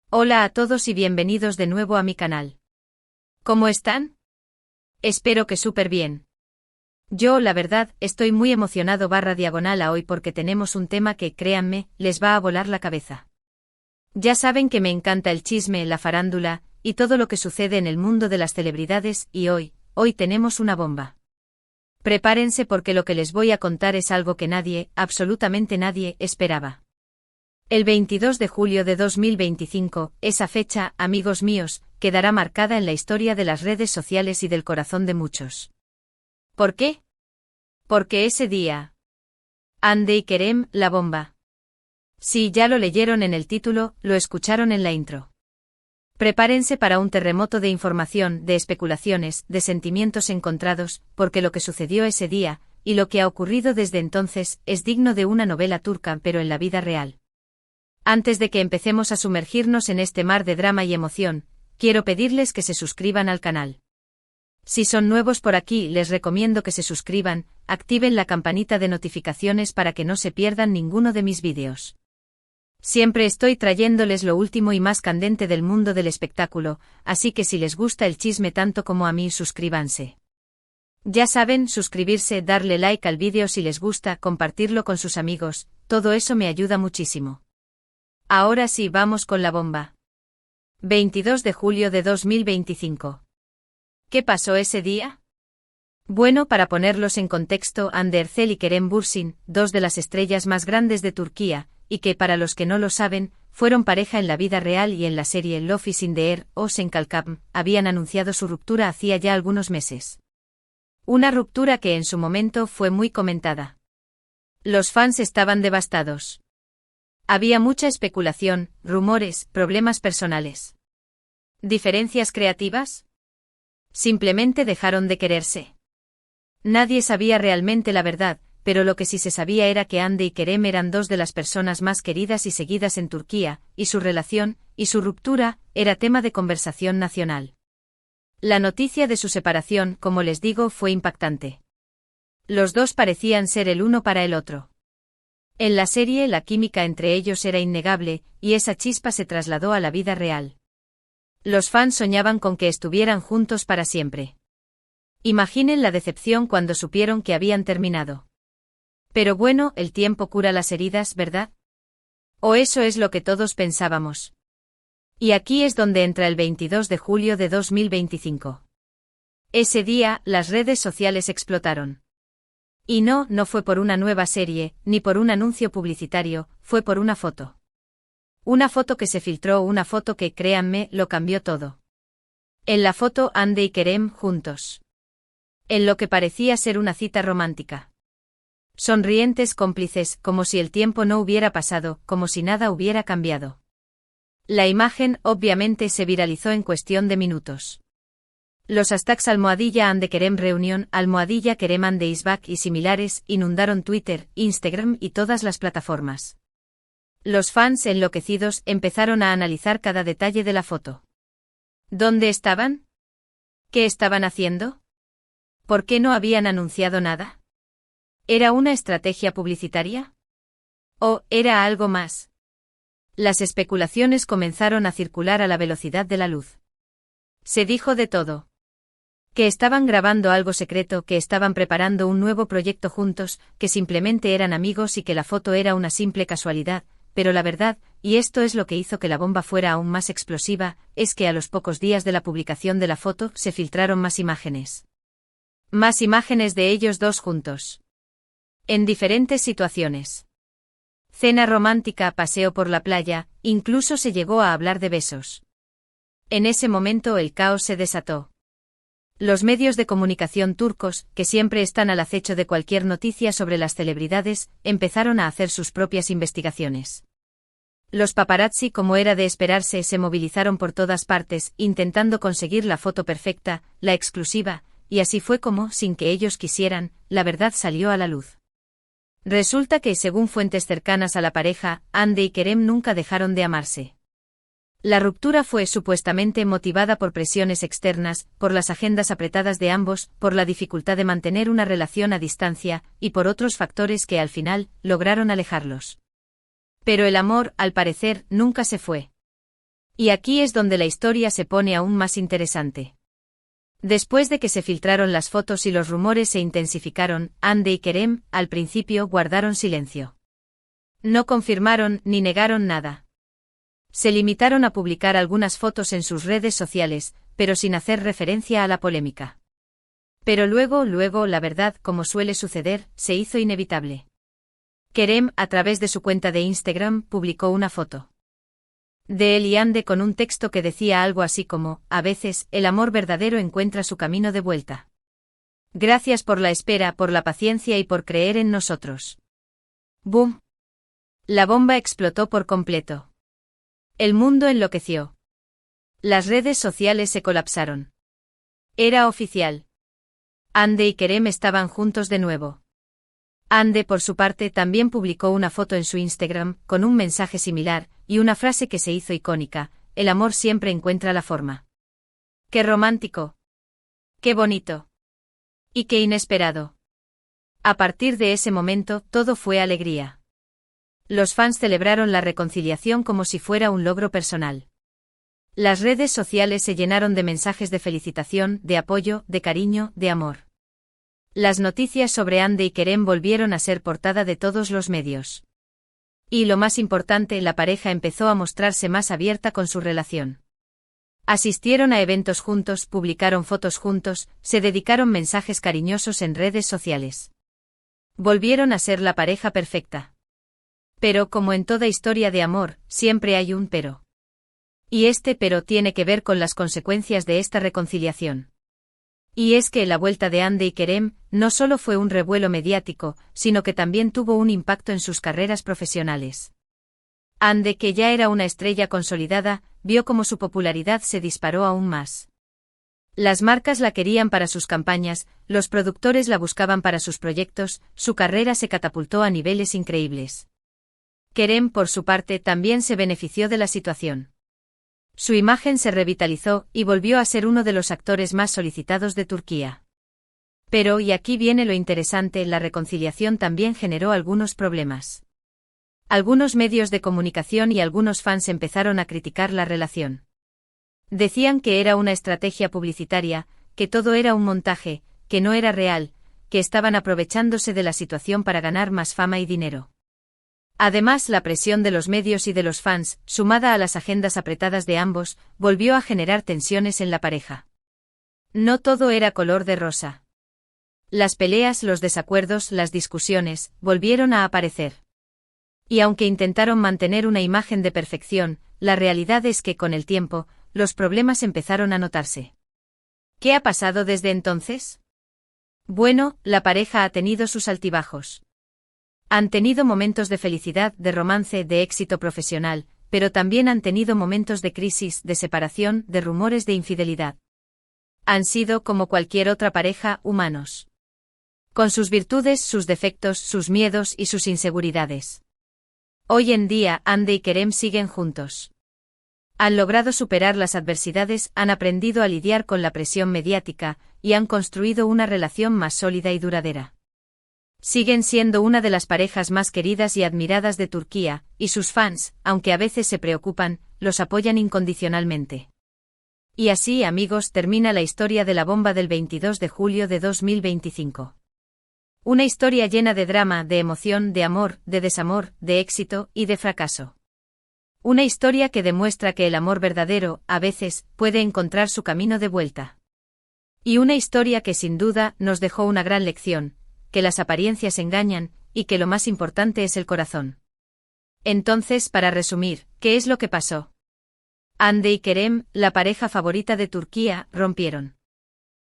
Hola a todos y bienvenidos de nuevo a mi canal. ¿Cómo están? Espero que súper bien. Yo, la verdad, estoy muy emocionado /diagonal a hoy porque tenemos un tema que, créanme, les va a volar la cabeza. Ya saben que me encanta el chisme, la farándula, y todo lo que sucede en el mundo de las celebridades, y hoy tenemos una bomba. Prepárense porque lo que les voy a contar es algo que nadie, absolutamente nadie, esperaba. El 22 de julio de 2025, esa fecha, amigos míos, quedará marcada en la historia de las redes sociales y del corazón de muchos. ¿Por qué? Porque ese día. Hande y Kerem, la bomba. Sí, ya lo leyeron en el título, lo escucharon en la intro. Prepárense para un terremoto de información, de especulaciones, de sentimientos encontrados, porque lo que sucedió ese día, y lo que ha ocurrido desde entonces, es digno de una novela turca pero en la vida real. Antes de que empecemos a sumergirnos en este mar de drama y emoción, quiero pedirles que se suscriban al canal. Si son nuevos por aquí, les recomiendo que se suscriban, activen la campanita de notificaciones para que no se pierdan ninguno de mis vídeos. Siempre estoy trayéndoles lo último y más candente del mundo del espectáculo, así que si les gusta el chisme tanto como a mí, suscríbanse. Ya saben, suscribirse, darle like al vídeo si les gusta, compartirlo con sus amigos, todo eso me ayuda muchísimo. Ahora sí, vamos con la bomba. 22 de julio de 2025. ¿Qué pasó ese día? Bueno, para ponerlos en contexto, Hande Erçel y Kerem Bürsin, dos de las estrellas más grandes de Turquía, y que, para los que no lo saben, fueron pareja en la vida real y en la serie Love is in the Air o Senkalkam, habían anunciado su ruptura hacía ya algunos meses. Una ruptura que en su momento fue muy comentada. Los fans estaban devastados. Había mucha especulación, rumores, problemas personales. ¿Diferencias creativas? Simplemente dejaron de quererse. Nadie sabía realmente la verdad, pero lo que sí se sabía era que Hande y Kerem eran dos de las personas más queridas y seguidas en Turquía, y su relación, y su ruptura, era tema de conversación nacional. La noticia de su separación, como les digo, fue impactante. Los dos parecían ser el uno para el otro. En la serie la química entre ellos era innegable, y esa chispa se trasladó a la vida real. Los fans soñaban con que estuvieran juntos para siempre. Imaginen la decepción cuando supieron que habían terminado. Pero bueno, el tiempo cura las heridas, ¿verdad? O eso es lo que todos pensábamos. Y aquí es donde entra el 22 de julio de 2025. Ese día, las redes sociales explotaron. Y no fue por una nueva serie, ni por un anuncio publicitario, fue por una foto. Una foto que se filtró, una foto que, créanme, lo cambió todo. En la foto, Hande y Kerem juntos. En lo que parecía ser una cita romántica. Sonrientes, cómplices, como si el tiempo no hubiera pasado, como si nada hubiera cambiado. La imagen, obviamente, se viralizó en cuestión de minutos. Los hashtags #Hande Kerem reunión, #Kerem Hande is back y similares inundaron Twitter, Instagram y todas las plataformas. Los fans enloquecidos empezaron a analizar cada detalle de la foto. ¿Dónde estaban? ¿Qué estaban haciendo? ¿Por qué no habían anunciado nada? ¿Era una estrategia publicitaria? ¿O era algo más? Las especulaciones comenzaron a circular a la velocidad de la luz. Se dijo de todo. Que estaban grabando algo secreto, que estaban preparando un nuevo proyecto juntos, que simplemente eran amigos y que la foto era una simple casualidad, pero la verdad, y esto es lo que hizo que la bomba fuera aún más explosiva, es que a los pocos días de la publicación de la foto se filtraron más imágenes. Más imágenes de ellos dos juntos. En diferentes situaciones. Cena romántica, paseo por la playa, incluso se llegó a hablar de besos. En ese momento el caos se desató. Los medios de comunicación turcos, que siempre están al acecho de cualquier noticia sobre las celebridades, empezaron a hacer sus propias investigaciones. Los paparazzi, como era de esperarse, se movilizaron por todas partes, intentando conseguir la foto perfecta, la exclusiva, y así fue como, sin que ellos quisieran, la verdad salió a la luz. Resulta que, según fuentes cercanas a la pareja, Hande y Kerem nunca dejaron de amarse. La ruptura fue supuestamente motivada por presiones externas, por las agendas apretadas de ambos, por la dificultad de mantener una relación a distancia, y por otros factores que al final lograron alejarlos. Pero el amor, al parecer, nunca se fue. Y aquí es donde la historia se pone aún más interesante. Después de que se filtraron las fotos y los rumores se intensificaron, Hande y Kerem, al principio, guardaron silencio. No confirmaron ni negaron nada. Se limitaron a publicar algunas fotos en sus redes sociales, pero sin hacer referencia a la polémica. Pero luego, la verdad, como suele suceder, se hizo inevitable. Kerem, a través de su cuenta de Instagram, publicó una foto de él y Hande con un texto que decía algo así como: a veces, el amor verdadero encuentra su camino de vuelta. Gracias por la espera, por la paciencia y por creer en nosotros. ¡Boom! La bomba explotó por completo. El mundo enloqueció. Las redes sociales se colapsaron. Era oficial. Hande y Kerem estaban juntos de nuevo. Hande, por su parte, también publicó una foto en su Instagram, con un mensaje similar, y una frase que se hizo icónica: el amor siempre encuentra la forma. ¡Qué romántico! ¡Qué bonito! ¡Y qué inesperado! A partir de ese momento, todo fue alegría. Los fans celebraron la reconciliación como si fuera un logro personal. Las redes sociales se llenaron de mensajes de felicitación, de apoyo, de cariño, de amor. Las noticias sobre Hande y Kerem volvieron a ser portada de todos los medios. Y lo más importante, la pareja empezó a mostrarse más abierta con su relación. Asistieron a eventos juntos, publicaron fotos juntos, se dedicaron mensajes cariñosos en redes sociales. Volvieron a ser la pareja perfecta. Pero, como en toda historia de amor, siempre hay un pero. Y este pero tiene que ver con las consecuencias de esta reconciliación. Y es que la vuelta de Hande y Kerem no solo fue un revuelo mediático, sino que también tuvo un impacto en sus carreras profesionales. Hande, que ya era una estrella consolidada, vio como su popularidad se disparó aún más. Las marcas la querían para sus campañas, los productores la buscaban para sus proyectos, su carrera se catapultó a niveles increíbles. Kerem, por su parte, también se benefició de la situación. Su imagen se revitalizó y volvió a ser uno de los actores más solicitados de Turquía. Pero, y aquí viene lo interesante, la reconciliación también generó algunos problemas. Algunos medios de comunicación y algunos fans empezaron a criticar la relación. Decían que era una estrategia publicitaria, que todo era un montaje, que no era real, que estaban aprovechándose de la situación para ganar más fama y dinero. Además, la presión de los medios y de los fans, sumada a las agendas apretadas de ambos, volvió a generar tensiones en la pareja. No todo era color de rosa. Las peleas, los desacuerdos, las discusiones, volvieron a aparecer. Y aunque intentaron mantener una imagen de perfección, la realidad es que con el tiempo, los problemas empezaron a notarse. ¿Qué ha pasado desde entonces? Bueno, la pareja ha tenido sus altibajos. Han tenido momentos de felicidad, de romance, de éxito profesional, pero también han tenido momentos de crisis, de separación, de rumores de infidelidad. Han sido, como cualquier otra pareja, humanos. Con sus virtudes, sus defectos, sus miedos y sus inseguridades. Hoy en día, Hande y Kerem siguen juntos. Han logrado superar las adversidades, han aprendido a lidiar con la presión mediática, y han construido una relación más sólida y duradera. Siguen siendo una de las parejas más queridas y admiradas de Turquía, y sus fans, aunque a veces se preocupan, los apoyan incondicionalmente. Y así, amigos, termina la historia de la bomba del 22 de julio de 2025. Una historia llena de drama, de emoción, de amor, de desamor, de éxito y de fracaso. Una historia que demuestra que el amor verdadero, a veces, puede encontrar su camino de vuelta. Y una historia que sin duda nos dejó una gran lección, que las apariencias engañan, y que lo más importante es el corazón. Entonces, para resumir, ¿qué es lo que pasó? Hande y Kerem, la pareja favorita de Turquía, rompieron.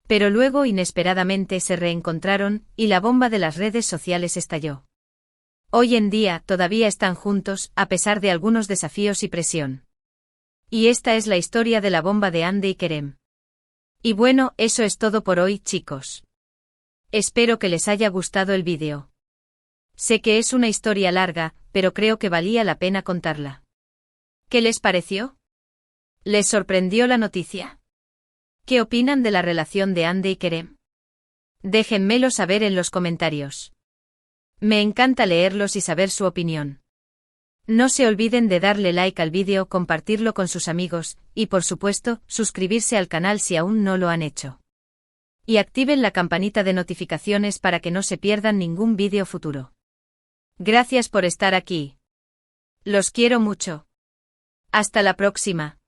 Pero luego inesperadamente se reencontraron, y la bomba de las redes sociales estalló. Hoy en día todavía están juntos, a pesar de algunos desafíos y presión. Y esta es la historia de la bomba de Hande y Kerem. Y bueno, eso es todo por hoy, chicos. Espero que les haya gustado el vídeo. Sé que es una historia larga, pero creo que valía la pena contarla. ¿Qué les pareció? ¿Les sorprendió la noticia? ¿Qué opinan de la relación de Hande y Kerem? Déjenmelo saber en los comentarios. Me encanta leerlos y saber su opinión. No se olviden de darle like al vídeo, compartirlo con sus amigos, y por supuesto, suscribirse al canal si aún no lo han hecho. Y activen la campanita de notificaciones para que no se pierdan ningún vídeo futuro. Gracias por estar aquí. Los quiero mucho. Hasta la próxima.